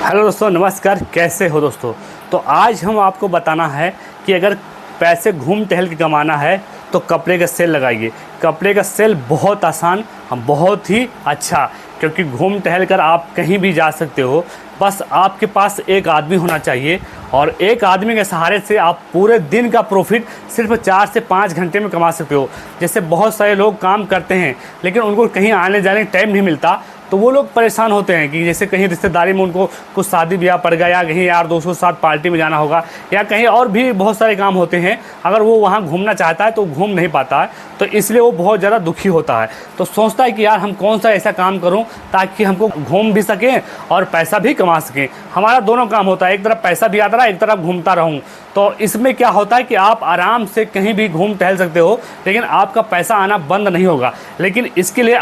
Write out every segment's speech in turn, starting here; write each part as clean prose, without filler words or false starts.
Hello दोस्तों, नमस्कार। कैसे हो दोस्तों? तो आज हम आपको बताना है कि अगर पैसे घूम टहल के कमाना है तो कपड़े का सेल लगाइए। कपड़े का सेल बहुत आसान, बहुत ही अच्छा, क्योंकि घूम टहल कर आप कहीं भी जा सकते हो। बस आपके पास एक आदमी होना चाहिए और एक आदमी के सहारे से आप पूरे दिन का प्रॉफिट सिर्फ 4 से 5 घंटे में कमा सकते हो। जैसे बहुत सारे लोग काम करते हैं लेकिन उनको कहीं आने जाने का टाइम नहीं मिलता, तो वो लोग परेशान होते हैं कि जैसे कहीं रिश्तेदारी में उनको कुछ शादी ब्याह पड़ गया या कहीं यार दोस्तों के साथ पार्टी में जाना होगा या कहीं और भी बहुत सारे काम होते हैं। अगर वो वहाँ घूमना चाहता है तो घूम नहीं पाता है, तो इसलिए वो बहुत ज़्यादा दुखी होता है। तो सोचता है कि यार हम कौन सा ऐसा काम करूँ ताकि हमको घूम भी सकें और पैसा भी कमा सकें। हमारा दोनों काम होता है, एक तरफ पैसा भी आता रहा, एक तरफ घूमता रहूँ। तो इसमें क्या होता है कि आप आराम से कहीं भी घूम टहल सकते हो, लेकिन आपका पैसा आना बंद नहीं होगा। लेकिन इसके लिए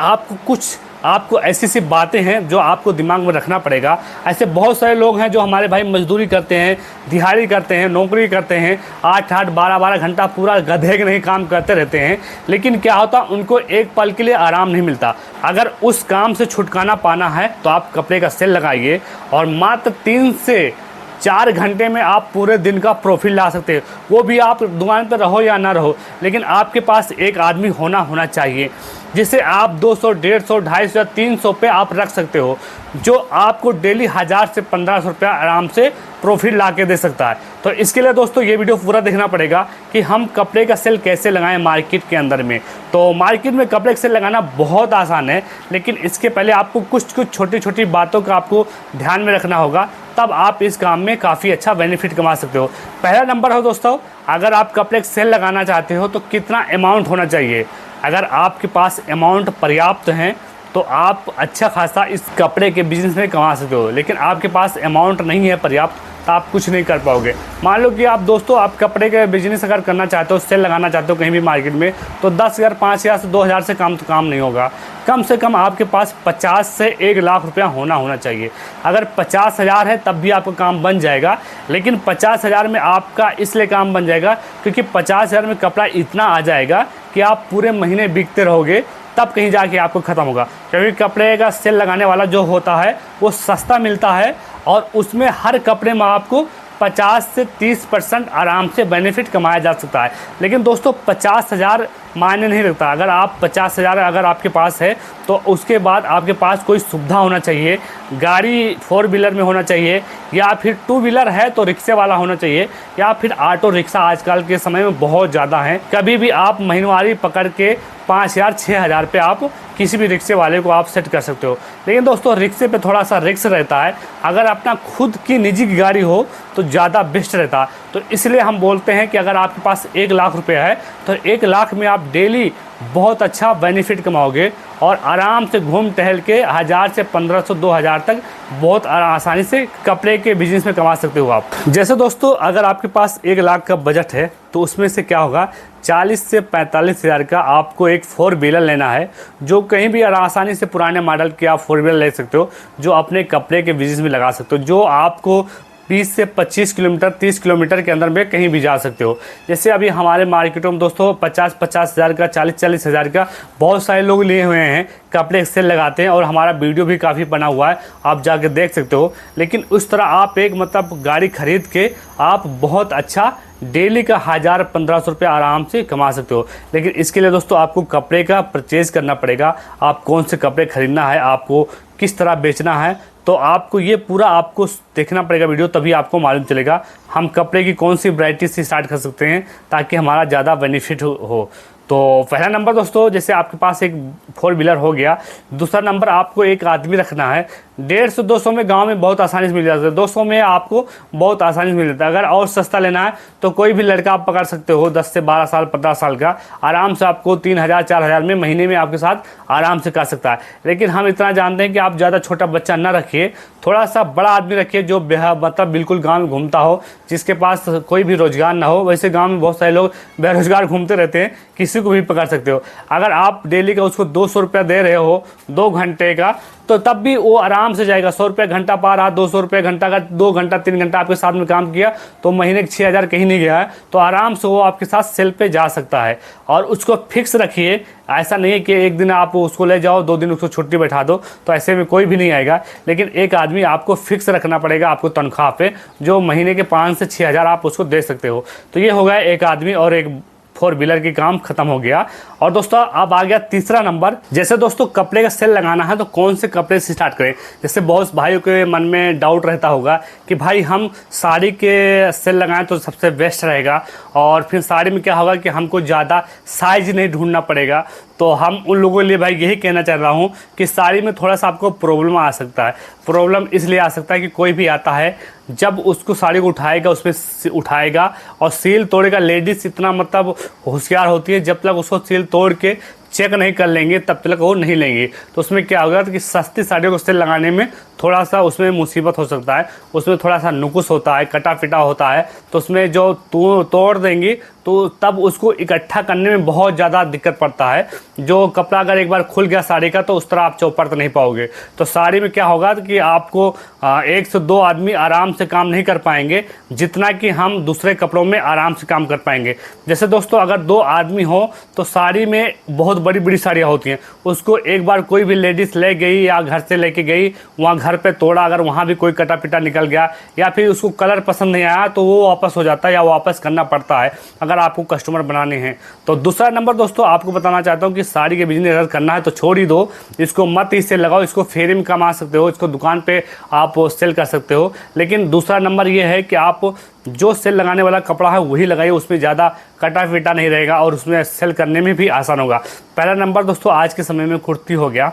आपको ऐसी सी बातें हैं जो आपको दिमाग में रखना पड़ेगा। ऐसे बहुत सारे लोग हैं जो हमारे भाई मजदूरी करते हैं, दिहाड़ी करते हैं, नौकरी करते हैं, 8-8 12-12 घंटा पूरा गधे के नहीं काम करते रहते हैं, लेकिन क्या होता उनको एक पल के लिए आराम नहीं मिलता। अगर उस काम से छुटकारा पाना है तो आप कपड़े का सेल लगाइए और मात्र 3 से 4 घंटे में आप पूरे दिन का प्रॉफिट ला सकते हैं। वो भी आप दुकान पर रहो या ना रहो, लेकिन आपके पास एक आदमी होना चाहिए जिसे आप 200, 150, 250 या 300 पे आप रख सकते हो, जो आपको डेली 1000 से 1500 रुपया आराम से प्रॉफिट ला के दे सकता है। तो इसके लिए दोस्तों ये वीडियो पूरा देखना पड़ेगा कि हम कपड़े का सेल कैसे लगाएं मार्केट के अंदर में। तो मार्केट में कपड़े का सेल लगाना बहुत आसान है, लेकिन इसके पहले आपको कुछ छोटी छोटी बातों का आपको ध्यान में रखना होगा, तब आप इस काम में काफ़ी अच्छा बेनिफिट कमा सकते हो। पहला नंबर हो दोस्तों, अगर आप कपड़े का सेल लगाना चाहते हो तो कितना अमाउंट होना चाहिए। अगर आपके पास अमाउंट पर्याप्त है तो आप अच्छा खासा इस कपड़े के बिज़नेस में कमा सकते हो, लेकिन आपके पास अमाउंट नहीं है पर्याप्त तो आप कुछ नहीं कर पाओगे। मान लो कि आप दोस्तों आप कपड़े के बिज़नेस अगर करना चाहते हो, सेल लगाना चाहते हो कहीं भी मार्केट में, तो 10,000, 5,000 से 2,000 से कम तो काम नहीं होगा। कम से कम आपके पास 50 से 1 लाख रुपया होना चाहिए। अगर 50,000 है तब भी आपका काम बन जाएगा, लेकिन 50,000 में आपका इसलिए काम बन जाएगा क्योंकि 50,000 में कपड़ा इतना आ जाएगा कि आप पूरे महीने बिकते रहोगे, तब कहीं जाके आपको ख़त्म होगा। क्योंकि कपड़े का सेल लगाने वाला जो होता है वो सस्ता मिलता है और उसमें हर कपड़े में आपको 50 से 30% आराम से बेनिफिट कमाया जा सकता है। लेकिन दोस्तों 50,000 मायने नहीं रखता। अगर आप 50,000 अगर आपके पास है तो उसके बाद आपके पास कोई सुविधा होना चाहिए। गाड़ी 4 व्हीलर में होना चाहिए, या फिर 2 व्हीलर है तो रिक्शे वाला होना चाहिए, या फिर ऑटो रिक्शा आजकल के समय में बहुत ज़्यादा है। कभी भी आप महीनवारी पकड़ के 5,000 6,000 पे आप किसी भी रिक्शे वाले को आप सेट कर सकते हो। लेकिन दोस्तों रिक्शे पे थोड़ा सा रिस्क रहता है। अगर अपना खुद की निजी गाड़ी हो तो ज़्यादा बेस्ट रहता है। तो इसलिए हम बोलते हैं कि अगर आपके पास 1 लाख रुपया है तो 1 लाख में आप डेली बहुत अच्छा बेनिफिट कमाओगे और आराम से घूम टहल के 1000 से 1500, 2000 तक बहुत आसानी से कपड़े के बिज़नेस में कमा सकते हो आप। जैसे दोस्तों अगर आपके पास 1 लाख का बजट है तो उसमें से क्या होगा, 40 से 45 हज़ार का आपको एक 4 व्हीलर लेना है, जो कहीं भी आसानी से पुराने मॉडल के आप 4 व्हीलर ले सकते हो, जो अपने कपड़े के बिज़नेस में लगा सकते हो, जो आपको 20 से 25 किलोमीटर 30 किलोमीटर के अंदर में कहीं भी जा सकते हो। जैसे अभी हमारे मार्केटों में दोस्तों 50-50 हज़ार का, 40-40 हज़ार का बहुत सारे लोग लिए हुए हैं, कपड़े सेल लगाते हैं और हमारा वीडियो भी काफ़ी बना हुआ है, आप जाके देख सकते हो। लेकिन उस तरह आप एक गाड़ी खरीद के आप बहुत अच्छा डेली का 1000-1500 रुपये आराम से कमा सकते हो। लेकिन इसके लिए दोस्तों आपको कपड़े का परचेज़ करना पड़ेगा। आप कौन से कपड़े खरीदना है, आपको किस तरह बेचना है, तो आपको ये पूरा आपको देखना पड़ेगा वीडियो, तभी आपको मालूम चलेगा हम कपड़े की कौन सी वैरायटी से स्टार्ट कर सकते हैं ताकि हमारा ज़्यादा बेनिफिट हो। तो पहला नंबर दोस्तों, जैसे आपके पास एक 4 व्हीलर हो गया। दूसरा नंबर, आपको एक आदमी रखना है। 150-200 में गांव में बहुत आसानी से मिल जाता है, 200 में आपको बहुत आसानी से मिल जाता है। अगर और सस्ता लेना है तो कोई भी लड़का आप पकड़ सकते हो, 10 से 12 साल 15 साल का, आराम से आपको 3,000-4,000 में महीने में आपके साथ आराम से कर सकता है। लेकिन हम इतना जानते हैं कि आप ज़्यादा छोटा बच्चा ना रखिए, थोड़ा सा बड़ा आदमी रखिए जो बिल्कुल गाँव में घूमता हो, जिसके पास कोई भी रोज़गार ना हो। वैसे गाँव में बहुत सारे लोग बेरोजगार घूमते रहते हैं, किसी को भी पकड़ सकते हो। अगर आप डेली का उसको 200 रुपया दे रहे हो 2 घंटे का, तो तब भी वो आराम से जाएगा। 100 रुपये घंटा पा रहा, 200 रुपये घंटा का, 2 घंटा 3 घंटा आपके साथ में काम किया तो महीने के 6,000 कहीं नहीं गया है, तो आराम से वो आपके साथ सेल पे जा सकता है। और उसको फिक्स रखिए, ऐसा नहीं है कि एक दिन आप उसको ले जाओ, 2 दिन उसको छुट्टी बैठा दो, तो ऐसे में कोई भी नहीं आएगा। लेकिन एक आदमी आपको फिक्स रखना पड़ेगा आपको तनख्वाह पे, जो महीने के 5 से 6,000 आप उसको दे सकते हो। तो ये हो गया एक आदमी और एक 4 व्हीलर की काम खत्म हो गया। और दोस्तों अब आ गया तीसरा नंबर। जैसे दोस्तों कपड़े का सेल लगाना है तो कौन से कपड़े से स्टार्ट करें। जैसे बहुत भाइयों के मन में डाउट रहता होगा कि भाई हम साड़ी के सेल लगाएं तो सबसे बेस्ट रहेगा, और फिर साड़ी में क्या होगा कि हमको ज़्यादा साइज नहीं ढूंढना पड़ेगा। तो हम उन लोगों के लिए भाई यही कहना चाह रहा हूँ कि साड़ी में थोड़ा सा आपको प्रॉब्लम आ सकता है। प्रॉब्लम इसलिए आ सकता है कि कोई भी आता है, जब उसको साड़ी को उठाएगा, उसमें उठाएगा और सील तोड़ेगा। लेडीज़ इतना मतलब होशियार होती है, जब तक उसको सील तोड़ के चेक नहीं कर लेंगे तब तक वो नहीं लेंगे। तो उसमें क्या होगा कि सस्ती साड़ियों को सेल लगाने में थोड़ा सा उसमें मुसीबत हो सकता है, उसमें थोड़ा सा नुकुस होता है, कटा फिटा होता है। तो उसमें जो तोड़ देंगी तो तब उसको इकट्ठा करने में बहुत ज़्यादा दिक्कत पड़ता है। जो कपड़ा अगर एक बार खुल गया साड़ी का तो उस तरह आप चौपर तो नहीं पाओगे। तो साड़ी में क्या होगा कि आपको 1 से 2 आदमी आराम से काम नहीं कर पाएंगे, जितना कि हम दूसरे कपड़ों में आराम से काम कर पाएंगे। जैसे दोस्तों अगर 2 आदमी हो तो साड़ी में बहुत बड़ी बड़ी साड़ियाँ होती हैं, उसको एक बार कोई भी लेडीज़ ले गई या घर से लेके गई, वहाँ घर पे तोड़ा, अगर वहाँ भी कोई कटा पिटा निकल गया या फिर उसको कलर पसंद नहीं आया तो वो वापस हो जाता है या वापस करना पड़ता है अगर आपको कस्टमर बनाने हैं। तो दूसरा नंबर दोस्तों आपको बताना चाहता हूँ कि साड़ी के बिजनेस अगर करना है तो छोड़ ही दो, इसको मत इससे लगाओ। इसको फेरी में कमा सकते हो, इसको दुकान पे आप सेल कर सकते हो। लेकिन दूसरा नंबर ये है कि आप जो सेल लगाने वाला कपड़ा है वही लगाइए, उसमें ज़्यादा कटा फिटा नहीं रहेगा और उसमें सेल करने में भी आसान होगा। पहला नंबर दोस्तों आज के समय में कुर्ती हो गया,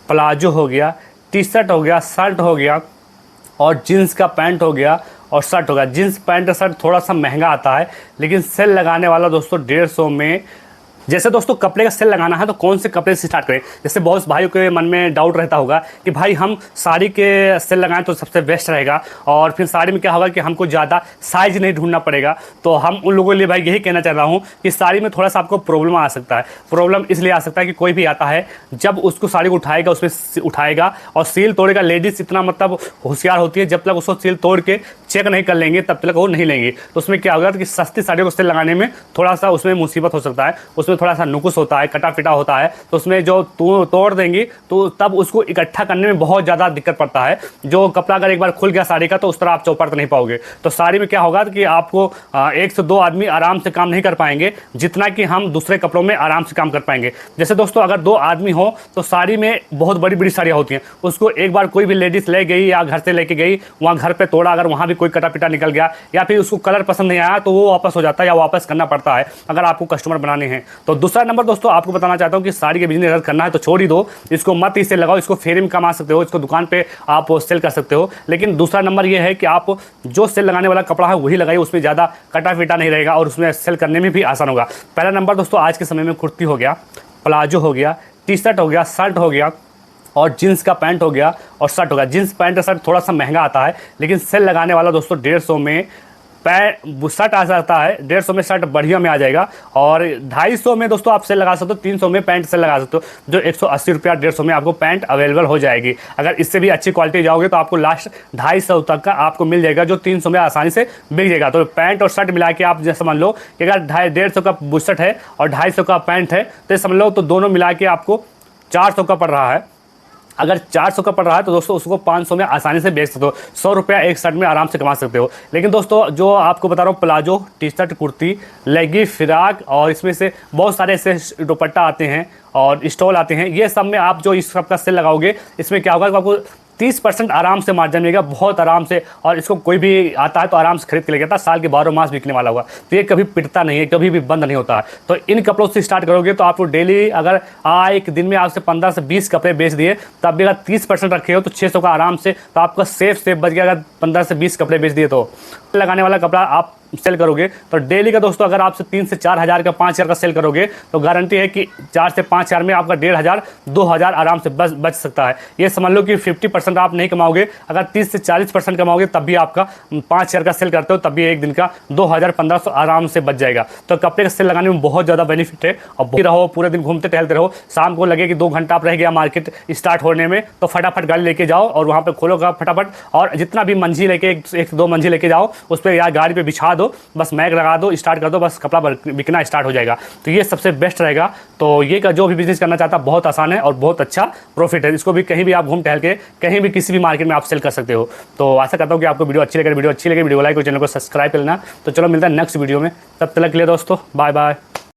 प्लाजो हो गया, टी शर्ट हो गया, शर्ट हो गया और जीन्स का पैंट हो गया और शर्ट होगा। जीन्स पैंट और शर्ट थोड़ा सा महंगा आता है, लेकिन सेल लगाने वाला दोस्तों 150 में। जैसे दोस्तों कपड़े का सेल लगाना है तो कौन से कपड़े से स्टार्ट करें। जैसे बहुत भाइयों के मन में डाउट रहता होगा कि भाई हम साड़ी के सेल लगाएं तो सबसे बेस्ट रहेगा, और फिर साड़ी में क्या होगा कि हमको ज़्यादा साइज नहीं ढूंढना पड़ेगा। तो हम उन लोगों के लिए भाई यही कहना चाह रहा हूँ कि साड़ी में थोड़ा सा आपको प्रॉब्लम आ सकता है। प्रॉब्लम इसलिए आ सकता है कि कोई भी आता है, जब उसको साड़ी को उठाएगा, उसमें उठाएगा और सील तोड़ेगा। लेडीज़ इतना मतलब होशियार होती है, जब तक उसको सील तोड़ के चेक नहीं कर लेंगे तब तक वो नहीं लेंगे। तो उसमें क्या होगा कि सस्ती साड़ियों को सेल लगाने में थोड़ा सा उसमें मुसीबत हो सकता है, उसमें थोड़ा सा नुकुस होता है, कटा फिटा होता है। तो उसमें जो तोड़ देंगी तो तब उसको इकट्ठा करने में बहुत ज़्यादा दिक्कत पड़ता है। जो कपड़ा अगर एक बार खुल गया साड़ी का तो उस तरह आप चौपर तो नहीं पाओगे। तो साड़ी में क्या होगा कि आपको 1 से 2 आदमी आराम से काम नहीं कर पाएंगे, जितना कि हम दूसरे कपड़ों में आराम से काम कर पाएंगे। जैसे दोस्तों अगर 2 आदमी हो तो साड़ी में बहुत बड़ी बड़ी साड़ियाँ होती हैं, उसको एक बार कोई भी लेडीज़ ले गई या घर से लेके गई, वहाँ घर पे तोड़ा, अगर वहाँ भी कोई कटा पिटा निकल गया या फिर उसको कलर पसंद नहीं आया तो वो वापस हो जाता है या वापस करना पड़ता है अगर आपको कस्टमर बनाने हैं। तो दूसरा नंबर दोस्तों आपको बताना चाहता हूं कि साड़ी के बिजनेस अगर करना है तो छोड़ ही दो, इसको मत इससे लगाओ। इसको फेरी में कमा सकते हो, इसको दुकान पे आप सेल कर सकते हो। लेकिन दूसरा नंबर ये है कि आप जो सेल लगाने वाला कपड़ा है वही लगाइए, उसमें ज़्यादा कटा फिटा नहीं रहेगा और उसमें सेल करने में भी आसान होगा। पहला नंबर दोस्तों आज के समय में कुर्ती हो गया, प्लाजो हो गया, टी शर्ट हो गया, शर्ट हो गया और जीन्स का पैंट हो गया और शर्ट होगा। जीन्स पैंट और शर्ट थोड़ा सा महंगा आता है, लेकिन सेल लगाने वाला दोस्तों 150 में शर्ट आ जाता है, 150 में शर्ट बढ़िया में आ जाएगा और 250 में दोस्तों आप सेल लगा सकते हो, 300 में पैंट सेल लगा सकते हो, जो 180 रुपया 150 में आपको पैंट अवेलेबल हो जाएगी। अगर इससे भी अच्छी क्वालिटी जाओगे तो आपको लास्ट 250 तक का आपको मिल जाएगा, जो 300 में आसानी से बिक जाएगा। तो पैंट और शर्ट मिला के आप जैसे समझ लो कि अगर 150 का बुशर्ट है और 250 का पैंट है तो समझ लो तो दोनों मिला के आपको 400 का पड़ रहा है। अगर 400 का पड़ रहा है तो दोस्तों उसको 500 में आसानी से बेच सकते हो, 100 रुपया एक शर्ट में आराम से कमा सकते हो। लेकिन दोस्तों जो आपको बता रहा हूँ प्लाजो, टी शर्ट, कुर्ती, लेगी, फिराक और इसमें से बहुत सारे ऐसे दुपट्टा आते हैं और स्टॉल आते हैं, ये सब में आप जो इस सब का सेल लगाओगे इसमें क्या होगा कि आपको 30% आराम से मार्जिन मिलेगा, बहुत आराम से। और इसको कोई भी आता है तो आराम से खरीद के ले जाता है, साल के 12 मास बिकने वाला होगा। तो ये कभी पिटता नहीं है, कभी भी बंद नहीं होता है। तो इन कपड़ों से स्टार्ट करोगे तो आपको डेली अगर एक दिन में आपसे 15 से 20 कपड़े बेच दिए तो आप भी अगर 30% रखे हो तो 600 का आराम से, तो आपका सेफ बच गया। अगर 15 से 20 कपड़े बेच दिए तो लगाने वाला कपड़ा आप सेल करोगे तो डेली का दोस्तों अगर आपसे 3 से 4 हज़ार का 5 हज़ार का सेल करोगे तो गारंटी है कि 4 से 5 हज़ार में आपका 1,500 2,000 आराम से बच सकता है। ये समझ लो कि 50% आप नहीं कमाओगे, अगर 30 से 40% कमाओगे तब भी आपका 5 हज़ार का सेल करते हो तब भी एक दिन का 2,000 1,500 आराम से बच जाएगा। तो कपड़े का सेल लगाने में बहुत ज़्यादा बेनिफिट है। और रहो पूरे दिन घूमते टहलते रहो, शाम को लगे कि 2 घंटा आप रह गया मार्केट स्टार्ट होने में तो फटाफट गाड़ी लेके जाओ और वहाँ पे खोलोगा फटाफट, और जितना भी मंजी लेके एक 2 मंजी लेके जाओ उस पर या गाड़ी पे बिछा दो, बस मैग लगा दो, स्टार्ट कर दो, बस कपड़ा बिकना स्टार्ट हो जाएगा। तो ये सबसे बेस्ट रहेगा। तो ये का जो भी बिजनेस करना चाहता है बहुत आसान है और बहुत अच्छा प्रॉफिट है। इसको भी कहीं भी आप घूम टहल के कहीं भी किसी भी मार्केट में आप सेल कर सकते हो। तो आशा करता हूँ कि आपको वीडियो अच्छी लगे, वीडियो को लाइक और चैनल को सब्सक्राइब कर लेना। तो चलो मिलता है नेक्स्ट वीडियो में, तब तक के लिए दोस्तों बाय बाय।